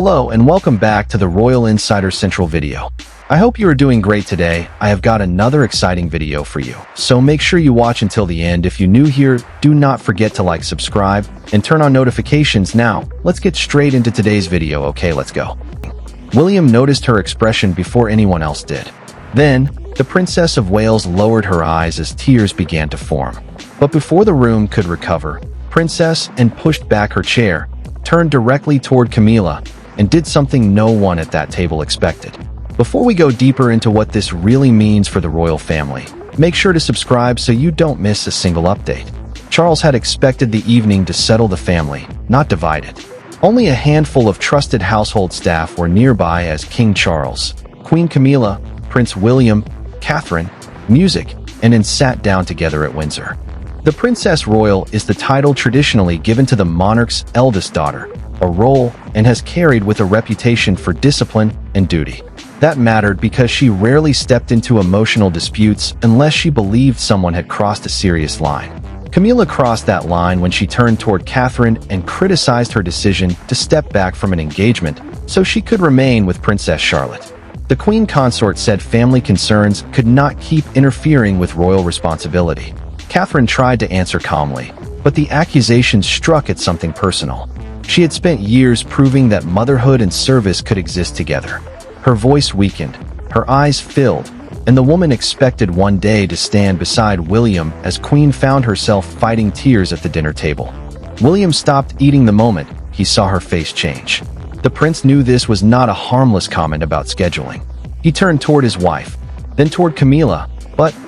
Hello and welcome back to the Royal Insider Central video. I hope you are doing great today. I have got another exciting video for you, so make sure you watch until the end. If you're new here, do not forget to like, subscribe, and turn on notifications. Now, let's get straight into today's video. Okay, let's go. William noticed her expression before anyone else did. Then, the Princess of Wales lowered her eyes as tears began to form. But before the room could recover, Princess and pushed back her chair, turned directly toward Camilla, and did something no one at that table expected. Before we go deeper into what this really means for the royal family, make sure to subscribe so you don't miss a single update. Charles had expected the evening to settle the family, not divide it. Only a handful of trusted household staff were nearby as King Charles, Queen Camilla, Prince William, Catherine, music, and then sat down together at Windsor. The Princess Royal is the title traditionally given to the monarch's eldest daughter, a role and has carried with a reputation for discipline and duty. That mattered because she rarely stepped into emotional disputes unless she believed someone had crossed a serious line. Camilla crossed that line when she turned toward Catherine and criticized her decision to step back from an engagement so she could remain with Princess Charlotte. The Queen Consort said family concerns could not keep interfering with royal responsibility. Catherine tried to answer calmly, but the accusations struck at something personal. She had spent years proving that motherhood and service could exist together. Her voice weakened, her eyes filled, and the woman expected one day to stand beside William as Queen found herself fighting tears at the dinner table. William stopped eating the moment he saw her face change. The prince knew this was not a harmless comment about scheduling. He turned toward his wife, then toward Camilla,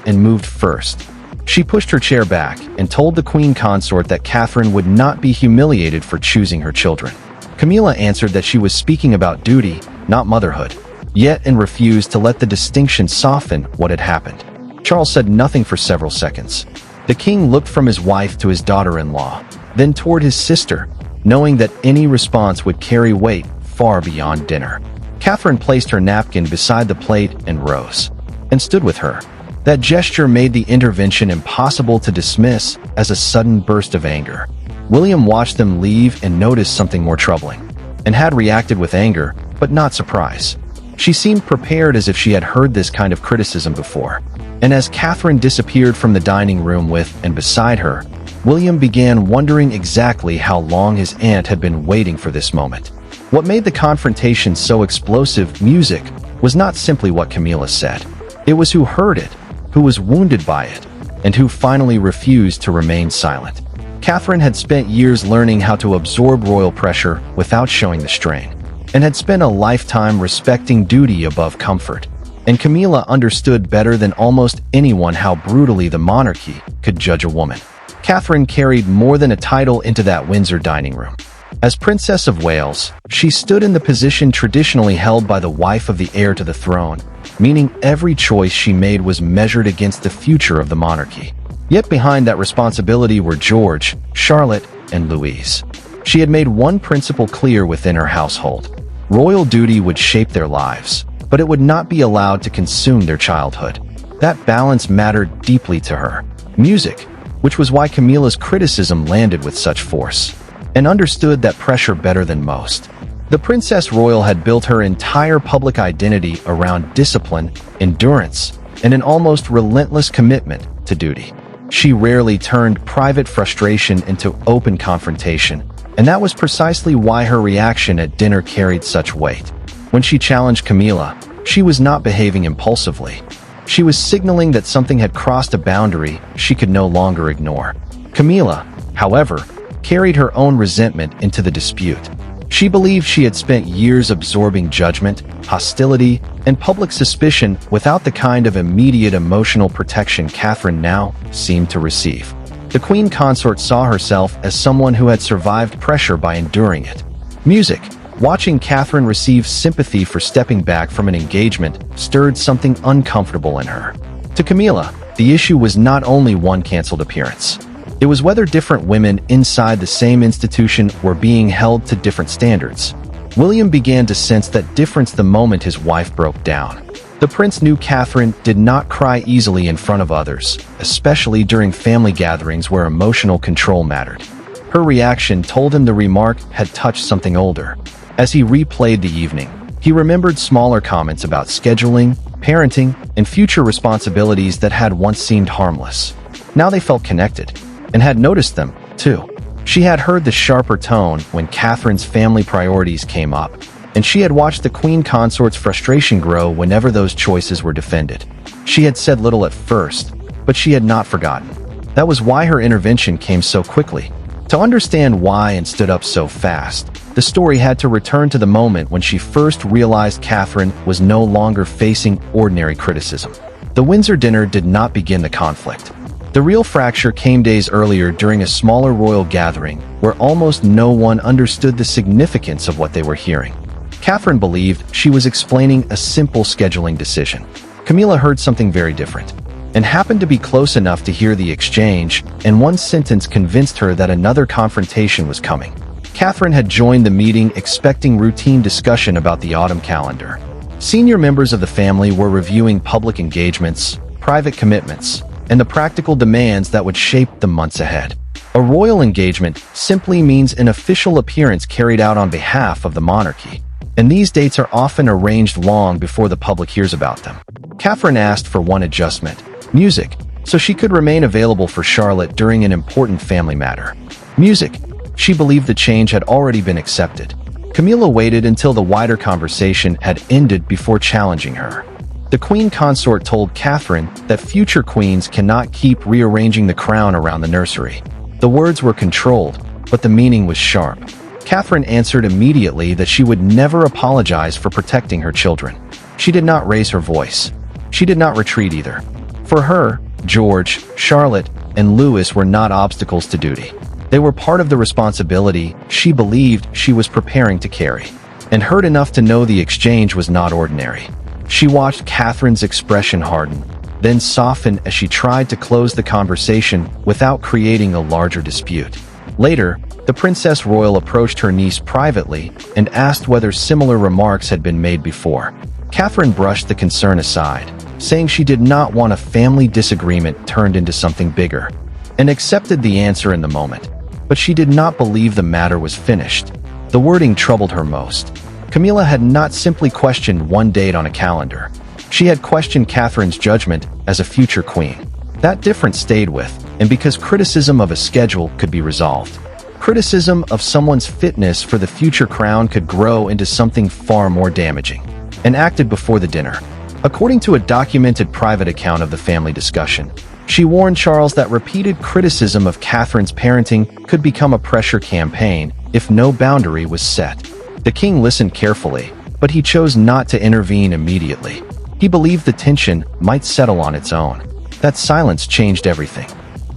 and moved first. She pushed her chair back and told the Queen Consort that Catherine would not be humiliated for choosing her children. Camilla answered that she was speaking about duty, not motherhood, yet and refused to let the distinction soften what had happened. Charles said nothing for several seconds. The king looked from his wife to his daughter-in-law, then toward his sister, knowing that any response would carry weight far beyond dinner. Catherine placed her napkin beside the plate and rose, and stood with her. That gesture made the intervention impossible to dismiss as a sudden burst of anger. William watched them leave and noticed something more troubling, and had reacted with anger, but not surprise. She seemed prepared as if she had heard this kind of criticism before. And as Catherine disappeared from the dining room with and beside her, William began wondering exactly how long his aunt had been waiting for this moment. What made the confrontation so explosive, music, was not simply what Camilla said. It was who heard it, who was wounded by it, and who finally refused to remain silent. Catherine had spent years learning how to absorb royal pressure without showing the strain, and had spent a lifetime respecting duty above comfort. And Camilla understood better than almost anyone how brutally the monarchy could judge a woman. Catherine carried more than a title into that Windsor dining room. As Princess of Wales, she stood in the position traditionally held by the wife of the heir to the throne, meaning every choice she made was measured against the future of the monarchy. Yet behind that responsibility were George, Charlotte, and Louise. She had made one principle clear within her household. Royal duty would shape their lives, but it would not be allowed to consume their childhood. That balance mattered deeply to her. Music, which was why Camilla's criticism landed with such force, and understood that pressure better than most. The Princess Royal had built her entire public identity around discipline, endurance, and an almost relentless commitment to duty. She rarely turned private frustration into open confrontation, and that was precisely why her reaction at dinner carried such weight. When she challenged Camilla, she was not behaving impulsively. She was signaling that something had crossed a boundary she could no longer ignore. Camilla, however, carried her own resentment into the dispute. She believed she had spent years absorbing judgment, hostility, and public suspicion without the kind of immediate emotional protection Catherine now seemed to receive. The Queen Consort saw herself as someone who had survived pressure by enduring it. Music, watching Catherine receive sympathy for stepping back from an engagement, stirred something uncomfortable in her. To Camilla, the issue was not only one canceled appearance. It was whether different women inside the same institution were being held to different standards. William began to sense that difference the moment his wife broke down. The prince knew Catherine did not cry easily in front of others, especially during family gatherings where emotional control mattered. Her reaction told him the remark had touched something older. As he replayed the evening, he remembered smaller comments about scheduling, parenting, and future responsibilities that had once seemed harmless. Now they felt connected, and had noticed them, too. She had heard the sharper tone when Catherine's family priorities came up, and she had watched the Queen Consort's frustration grow whenever those choices were defended. She had said little at first, but she had not forgotten. That was why her intervention came so quickly. To understand why and stood up so fast, the story had to return to the moment when she first realized Catherine was no longer facing ordinary criticism. The Windsor dinner did not begin the conflict. The real fracture came days earlier during a smaller royal gathering where almost no one understood the significance of what they were hearing. Catherine believed she was explaining a simple scheduling decision. Camilla heard something very different, and happened to be close enough to hear the exchange, and one sentence convinced her that another confrontation was coming. Catherine had joined the meeting expecting routine discussion about the autumn calendar. Senior members of the family were reviewing public engagements, private commitments, and the practical demands that would shape the months ahead. A royal engagement simply means an official appearance carried out on behalf of the monarchy, and these dates are often arranged long before the public hears about them. Catherine asked for one adjustment: music, so she could remain available for Charlotte during an important family matter. Music. She believed the change had already been accepted. Camilla waited until the wider conversation had ended before challenging her. The Queen Consort told Catherine that future queens cannot keep rearranging the crown around the nursery. The words were controlled, but the meaning was sharp. Catherine answered immediately that she would never apologize for protecting her children. She did not raise her voice. She did not retreat either. For her, George, Charlotte, and Louis were not obstacles to duty. They were part of the responsibility she believed she was preparing to carry, and heard enough to know the exchange was not ordinary. She watched Catherine's expression harden, then soften as she tried to close the conversation without creating a larger dispute. Later, the Princess Royal approached her niece privately and asked whether similar remarks had been made before. Catherine brushed the concern aside, saying she did not want a family disagreement turned into something bigger, and accepted the answer in the moment. But she did not believe the matter was finished. The wording troubled her most. Camilla had not simply questioned one date on a calendar. She had questioned Catherine's judgment as a future queen. That difference stayed with, and because criticism of a schedule could be resolved. Criticism of someone's fitness for the future crown could grow into something far more damaging, and acted before the dinner. According to a documented private account of the family discussion, she warned Charles that repeated criticism of Catherine's parenting could become a pressure campaign if no boundary was set. The king listened carefully, but he chose not to intervene immediately. He believed the tension might settle on its own. That silence changed everything.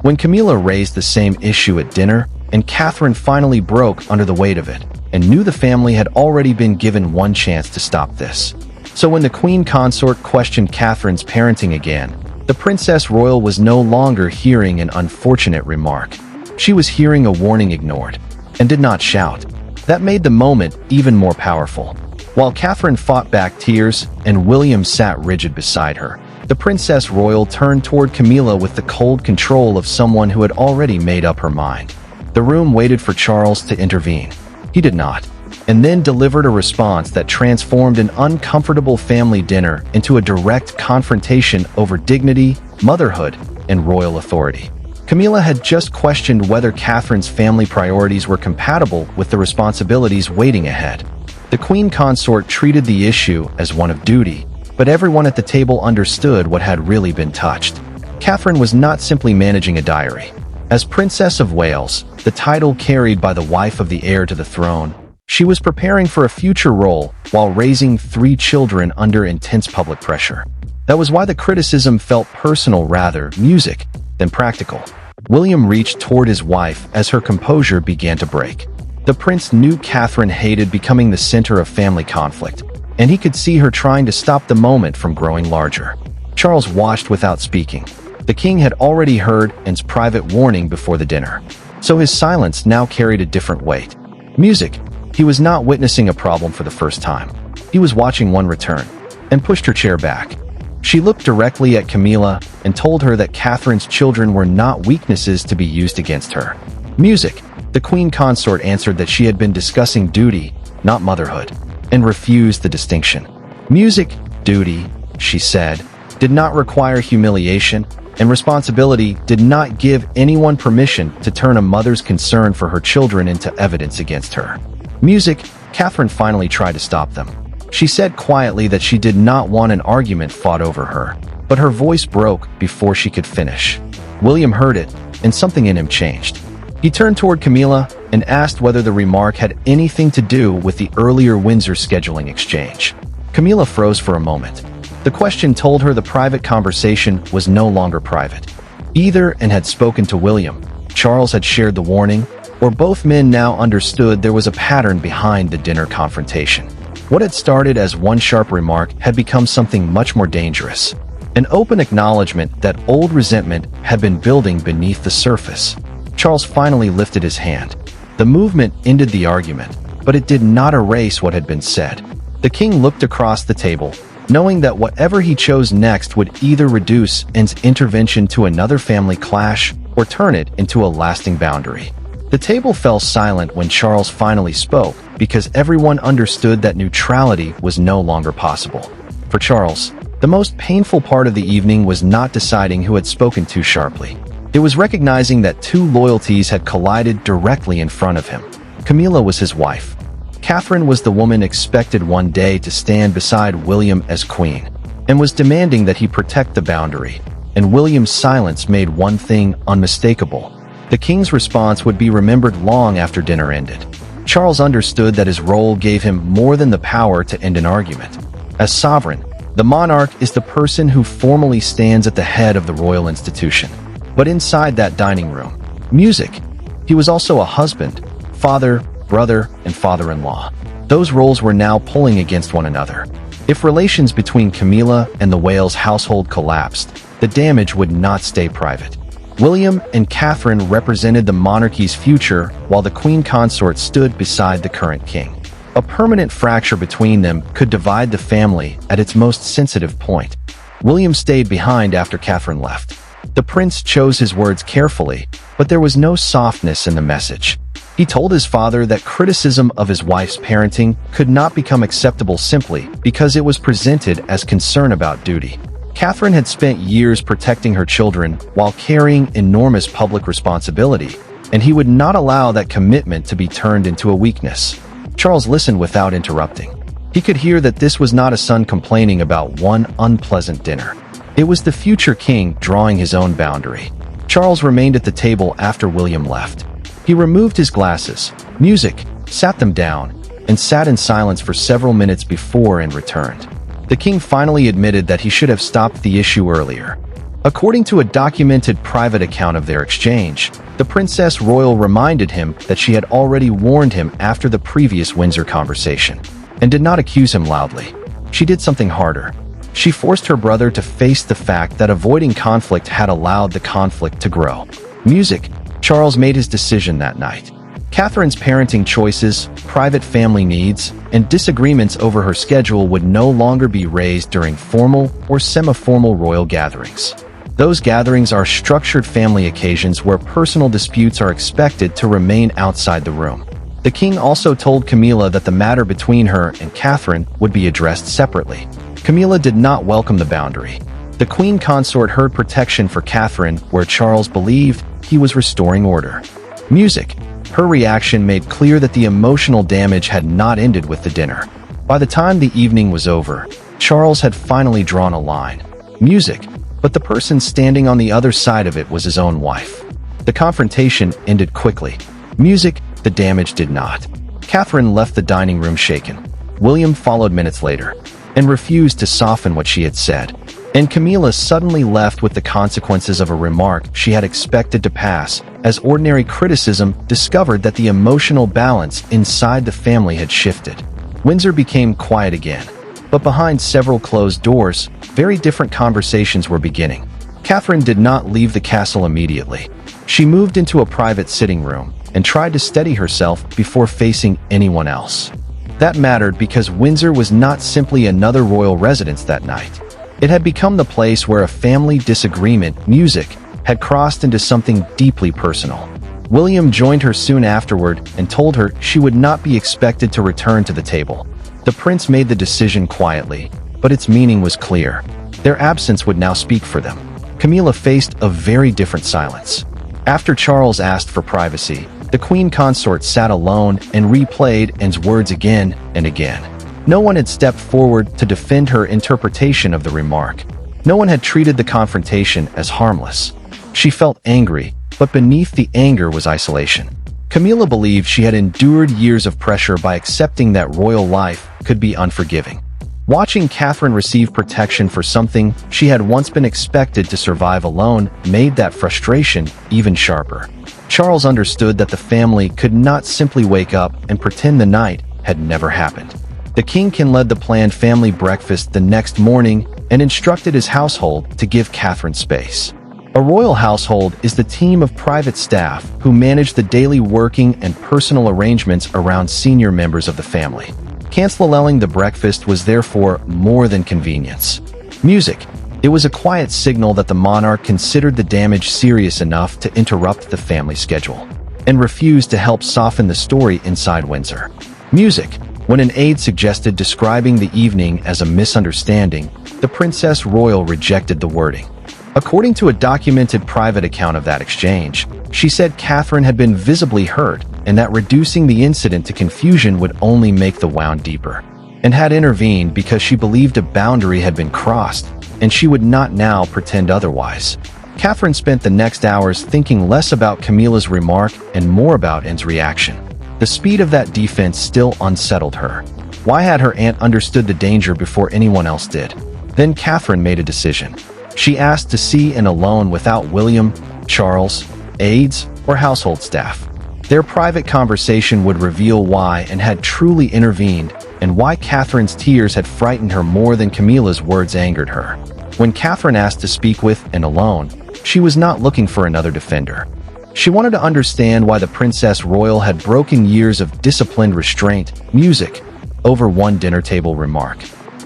When Camilla raised the same issue at dinner, and Catherine finally broke under the weight of it, and knew the family had already been given one chance to stop this. So when the Queen Consort questioned Catherine's parenting again, the Princess Royal was no longer hearing an unfortunate remark. She was hearing a warning ignored, and did not shout. That made the moment even more powerful. While Catherine fought back tears and William sat rigid beside her, the Princess Royal turned toward Camilla with the cold control of someone who had already made up her mind. The room waited for Charles to intervene. He did not, and then delivered a response that transformed an uncomfortable family dinner into a direct confrontation over dignity, motherhood, and royal authority. Camilla had just questioned whether Catherine's family priorities were compatible with the responsibilities waiting ahead. The Queen Consort treated the issue as one of duty, but everyone at the table understood what had really been touched. Catherine was not simply managing a diary. As Princess of Wales, the title carried by the wife of the heir to the throne, she was preparing for a future role while raising 3 children under intense public pressure. That was why the criticism felt personal rather music than practical. William reached toward his wife as her composure began to break. The prince knew Catherine hated becoming the center of family conflict, and he could see her trying to stop the moment from growing larger. Charles watched without speaking. The king had already heard Anne's private warning before the dinner, so his silence now carried a different weight. Music. He was not witnessing a problem for the first time. He was watching one return, and pushed her chair back. She looked directly at Camilla and told her that Catherine's children were not weaknesses to be used against her. Music. The Queen Consort answered that she had been discussing duty not motherhood, and refused the distinction. Music, duty, she said, did not require humiliation, and responsibility did not give anyone permission to turn a mother's concern for her children into evidence against her. Music, Catherine finally tried to stop them. She said quietly that she did not want an argument fought over her, but her voice broke before she could finish. William heard it, and something in him changed. He turned toward Camilla and asked whether the remark had anything to do with the earlier Windsor scheduling exchange. Camilla froze for a moment. The question told her the private conversation was no longer private. Either Anne had spoken to William, Charles had shared the warning, or both men now understood there was a pattern behind the dinner confrontation. What had started as one sharp remark had become something much more dangerous. An open acknowledgement that old resentment had been building beneath the surface. Charles finally lifted his hand. The movement ended the argument, but it did not erase what had been said. The king looked across the table, knowing that whatever he chose next would either reduce Anne's intervention to another family clash or turn it into a lasting boundary. The table fell silent when Charles finally spoke because everyone understood that neutrality was no longer possible. For Charles, the most painful part of the evening was not deciding who had spoken too sharply. It was recognizing that two loyalties had collided directly in front of him. Camilla was his wife. Catherine was the woman expected one day to stand beside William as queen, and was demanding that he protect the boundary, and William's silence made one thing unmistakable. The king's response would be remembered long after dinner ended. Charles understood that his role gave him more than the power to end an argument. As sovereign, the monarch is the person who formally stands at the head of the royal institution. But inside that dining room, music, he was also a husband, father, brother, and father-in-law. Those roles were now pulling against one another. If relations between Camilla and the Wales household collapsed, the damage would not stay private. William and Catherine represented the monarchy's future, while the queen consort stood beside the current king. A permanent fracture between them could divide the family at its most sensitive point. William stayed behind after Catherine left. The prince chose his words carefully, but there was no softness in the message. He told his father that criticism of his wife's parenting could not become acceptable simply because it was presented as concern about duty. Catherine had spent years protecting her children while carrying enormous public responsibility, and he would not allow that commitment to be turned into a weakness. Charles listened without interrupting. He could hear that this was not a son complaining about one unpleasant dinner. It was the future king drawing his own boundary. Charles remained at the table after William left. He removed his glasses, music, sat them down, and sat in silence for several minutes before Anne returned. The king finally admitted that he should have stopped the issue earlier. According to a documented private account of their exchange, the Princess Royal reminded him that she had already warned him after the previous Windsor conversation, and did not accuse him loudly. She did something harder. She forced her brother to face the fact that avoiding conflict had allowed the conflict to grow. Music, Charles made his decision that night. Catherine's parenting choices, private family needs, and disagreements over her schedule would no longer be raised during formal or semi-formal royal gatherings. Those gatherings are structured family occasions where personal disputes are expected to remain outside the room. The king also told Camilla that the matter between her and Catherine would be addressed separately. Camilla did not welcome the boundary. The queen consort heard protection for Catherine where Charles believed he was restoring order. Music, her reaction made clear that the emotional damage had not ended with the dinner. By the time the evening was over, Charles had finally drawn a line. Music, but the person standing on the other side of it was his own wife. The confrontation ended quickly. Music, the damage did not. Catherine left the dining room shaken. William followed minutes later, and refused to soften what she had said. And Camilla suddenly left with the consequences of a remark she had expected to pass, as ordinary criticism discovered that the emotional balance inside the family had shifted. Windsor became quiet again, but behind several closed doors, very different conversations were beginning. Catherine did not leave the castle immediately. She moved into a private sitting room and tried to steady herself before facing anyone else. That mattered because Windsor was not simply another royal residence that night. It had become the place where a family disagreement, music, had crossed into something deeply personal. William joined her soon afterward and told her she would not be expected to return to the table. The prince made the decision quietly, but its meaning was clear. Their absence would now speak for them. Camilla faced a very different silence. After Charles asked for privacy, the queen consort sat alone and replayed Anne's words again and again. No one had stepped forward to defend her interpretation of the remark. No one had treated the confrontation as harmless. She felt angry, but beneath the anger was isolation. Camilla believed she had endured years of pressure by accepting that royal life could be unforgiving. Watching Catherine receive protection for something she had once been expected to survive alone made that frustration even sharper. Charles understood that the family could not simply wake up and pretend the night had never happened. The kingkin led the planned family breakfast the next morning and instructed his household to give Catherine space. A royal household is the team of private staff who manage the daily working and personal arrangements around senior members of the family. Canceling the breakfast was therefore more than convenience. Music. It was a quiet signal that the monarch considered the damage serious enough to interrupt the family schedule, and refused to help soften the story inside Windsor. Music. When an aide suggested describing the evening as a misunderstanding, the Princess Royal rejected the wording. According to a documented private account of that exchange, she said Catherine had been visibly hurt and that reducing the incident to confusion would only make the wound deeper, and had intervened because she believed a boundary had been crossed, and she would not now pretend otherwise. Catherine spent the next hours thinking less about Camilla's remark and more about Anne's reaction. The speed of that defense still unsettled her. Why had her aunt understood the danger before anyone else did? Then Catherine made a decision. She asked to see Anne alone without William, Charles, aides, or household staff. Their private conversation would reveal why Anne had truly intervened and why Catherine's tears had frightened her more than Camilla's words angered her. When Catherine asked to speak with Anne alone, she was not looking for another defender. She wanted to understand why the Princess Royal had broken years of disciplined restraint, music, over one dinner table remark.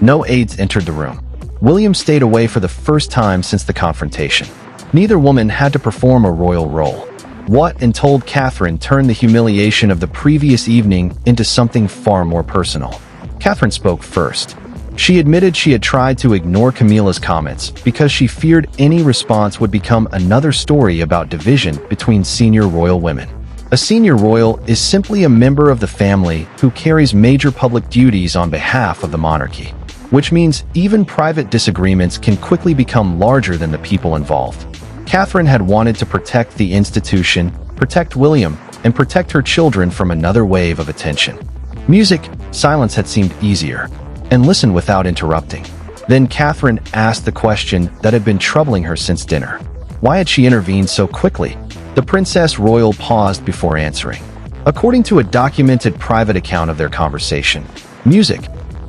No aides entered the room. William stayed away for the first time since the confrontation. Neither woman had to perform a royal role. What Anne told Catherine turned the humiliation of the previous evening into something far more personal. Catherine spoke first. She admitted she had tried to ignore Camilla's comments because she feared any response would become another story about division between senior royal women. A senior royal is simply a member of the family who carries major public duties on behalf of the monarchy, which means even private disagreements can quickly become larger than the people involved. Catherine had wanted to protect the institution, protect William, and protect her children from another wave of attention. Music, silence had seemed easier, and listen without interrupting. Then Catherine asked the question that had been troubling her since dinner. Why had she intervened so quickly? The Princess Royal paused before answering. According to a documented private account of their conversation, music,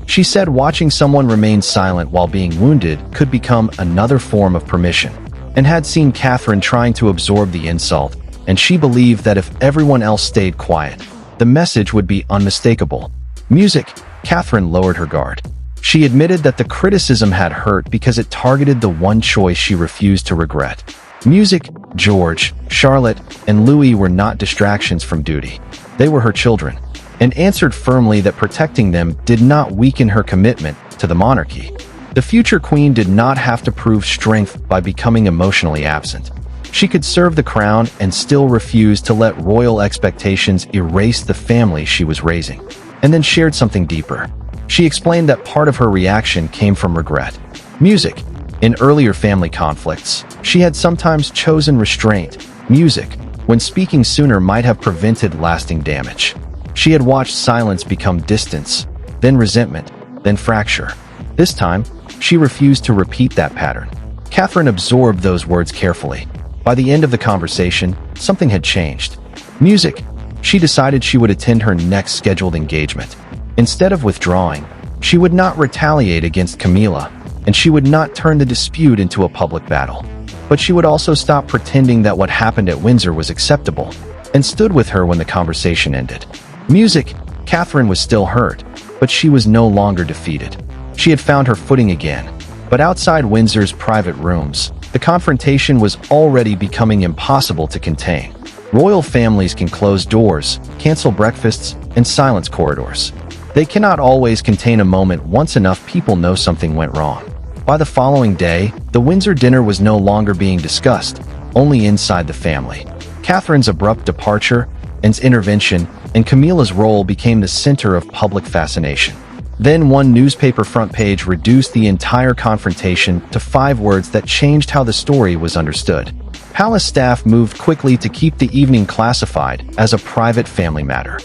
she said watching someone remain silent while being wounded could become another form of permission, and had seen Catherine trying to absorb the insult, and she believed that if everyone else stayed quiet, the message would be unmistakable. Music, Catherine lowered her guard. She admitted that the criticism had hurt because it targeted the one choice she refused to regret. Music, George, Charlotte, and Louis were not distractions from duty. They were her children, and answered firmly that protecting them did not weaken her commitment to the monarchy. The future queen did not have to prove strength by becoming emotionally absent. She could serve the crown and still refuse to let royal expectations erase the family she was raising. And then shared something deeper. She explained that part of her reaction came from regret. Music. In earlier family conflicts, she had sometimes chosen restraint, music, when speaking sooner might have prevented lasting damage. She had watched silence become distance, then resentment, then fracture. This time, she refused to repeat that pattern. Catherine absorbed those words carefully. By the end of the conversation, something had changed. Music. She decided she would attend her next scheduled engagement. Instead of withdrawing, she would not retaliate against Camilla, and she would not turn the dispute into a public battle. But she would also stop pretending that what happened at Windsor was acceptable, and stood with her when the conversation ended. Music. Catherine was still hurt, but she was no longer defeated. She had found her footing again. But outside Windsor's private rooms, the confrontation was already becoming impossible to contain. Royal families can close doors, cancel breakfasts, and silence corridors. They cannot always contain a moment once enough people know something went wrong. By the following day, the Windsor dinner was no longer being discussed, only inside the family. Catherine's abrupt departure, Anne's intervention, and Camilla's role became the center of public fascination. Then one newspaper front page reduced the entire confrontation to 5 words that changed how the story was understood. Palace staff moved quickly to keep the evening classified as a private family matter.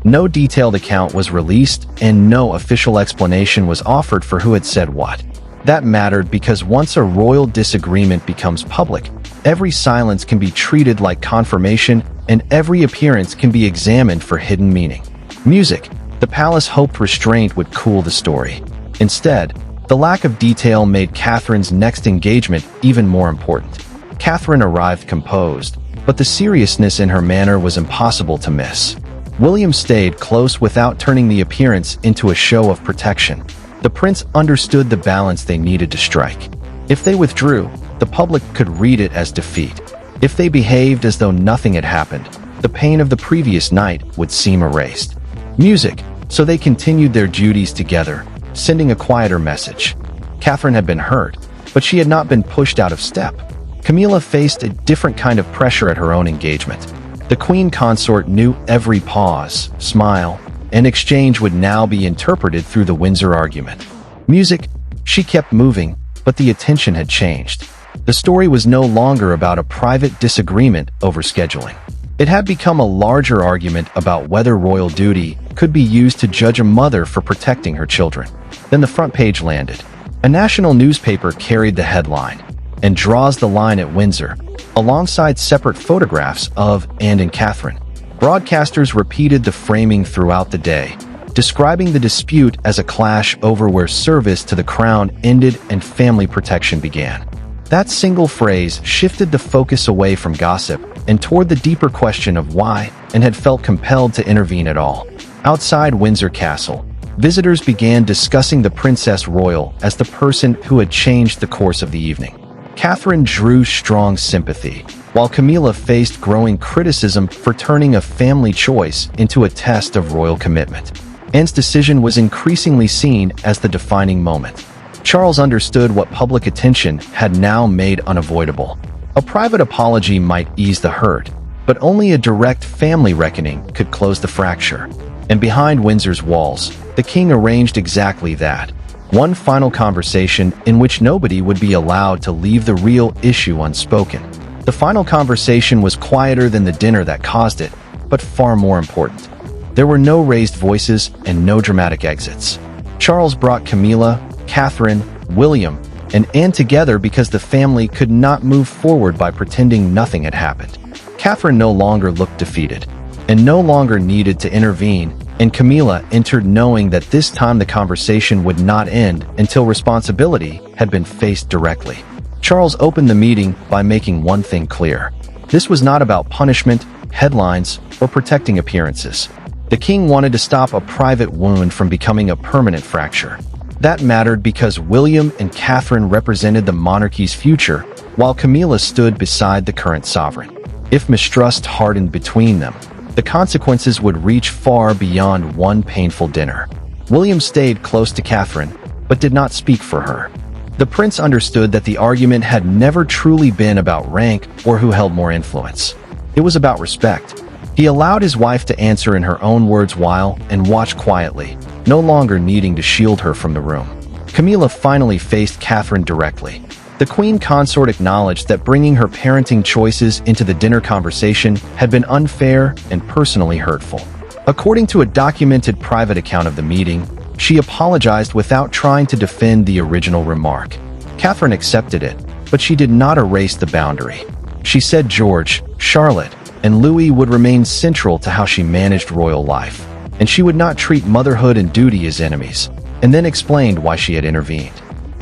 No detailed account was released, and no official explanation was offered for who had said what. That mattered because once a royal disagreement becomes public, every silence can be treated like confirmation, and every appearance can be examined for hidden meaning. Music. The palace hoped restraint would cool the story. Instead, the lack of detail made Catherine's next engagement even more important. Catherine arrived composed, but the seriousness in her manner was impossible to miss. William stayed close without turning the appearance into a show of protection. The prince understood the balance they needed to strike. If they withdrew, the public could read it as defeat. If they behaved as though nothing had happened, the pain of the previous night would seem erased. Music. So they continued their duties together, sending a quieter message. Catherine had been hurt, but she had not been pushed out of step. Camilla faced a different kind of pressure at her own engagement. The queen consort knew every pause, smile, and exchange would now be interpreted through the Windsor argument. Music. She kept moving, but the attention had changed. The story was no longer about a private disagreement over scheduling. It had become a larger argument about whether royal duty could be used to judge a mother for protecting her children. Then the front page landed. A national newspaper carried the headline, "And draws the line at Windsor," alongside separate photographs of Anne and Catherine. Broadcasters repeated the framing throughout the day, describing the dispute as a clash over where service to the crown ended and family protection began. That single phrase shifted the focus away from gossip and toward the deeper question of why Anne had felt compelled to intervene at all. Outside Windsor Castle, visitors began discussing the Princess Royal as the person who had changed the course of the evening. Catherine drew strong sympathy, while Camilla faced growing criticism for turning a family choice into a test of royal commitment. Anne's decision was increasingly seen as the defining moment. Charles understood what public attention had now made unavoidable. A private apology might ease the hurt, but only a direct family reckoning could close the fracture. And behind Windsor's walls, the king arranged exactly that. One final conversation in which nobody would be allowed to leave the real issue unspoken. The final conversation was quieter than the dinner that caused it, but far more important. There were no raised voices and no dramatic exits. Charles brought Camilla, Catherine, William, and Anne together because the family could not move forward by pretending nothing had happened. Catherine no longer looked defeated, and no longer needed to intervene, and Camilla entered knowing that this time the conversation would not end until responsibility had been faced directly. Charles opened the meeting by making one thing clear. This was not about punishment, headlines, or protecting appearances. The king wanted to stop a private wound from becoming a permanent fracture. That mattered because William and Catherine represented the monarchy's future, while Camilla stood beside the current sovereign. If mistrust hardened between them, the consequences would reach far beyond one painful dinner. William stayed close to Catherine, but did not speak for her. The prince understood that the argument had never truly been about rank or who held more influence. It was about respect. He allowed his wife to answer in her own words while and watched quietly, no longer needing to shield her from the room. Camilla finally faced Catherine directly. The queen consort acknowledged that bringing her parenting choices into the dinner conversation had been unfair and personally hurtful. According to a documented private account of the meeting, she apologized without trying to defend the original remark. Catherine accepted it, but she did not erase the boundary. She said George, Charlotte, and Louis would remain central to how she managed royal life, and she would not treat motherhood and duty as enemies, and then explained why she had intervened.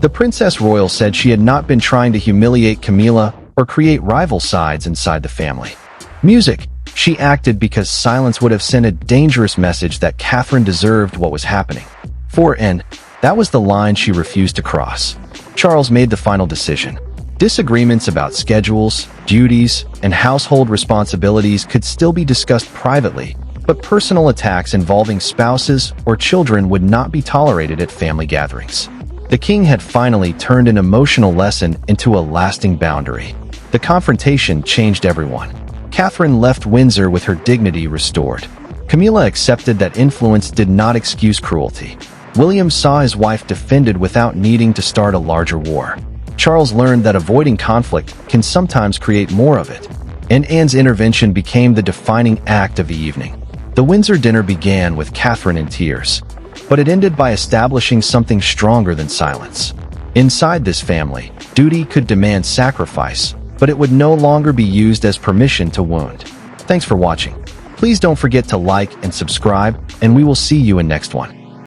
The Princess Royal said she had not been trying to humiliate Camilla or create rival sides inside the family. Music. She acted because silence would have sent a dangerous message that Catherine deserved what was happening. For Anne, that was the line she refused to cross. Charles made the final decision. Disagreements about schedules, duties, and household responsibilities could still be discussed privately, but personal attacks involving spouses or children would not be tolerated at family gatherings. The king had finally turned an emotional lesson into a lasting boundary. The confrontation changed everyone. Catherine left Windsor with her dignity restored. Camilla accepted that influence did not excuse cruelty. William saw his wife defended without needing to start a larger war. Charles learned that avoiding conflict can sometimes create more of it, and Anne's intervention became the defining act of the evening. The Windsor dinner began with Catherine in tears, but it ended by establishing something stronger than silence. Inside this family, duty could demand sacrifice, but it would no longer be used as permission to wound. Thanks for watching. Please don't forget to like and subscribe, and we will see you in next one.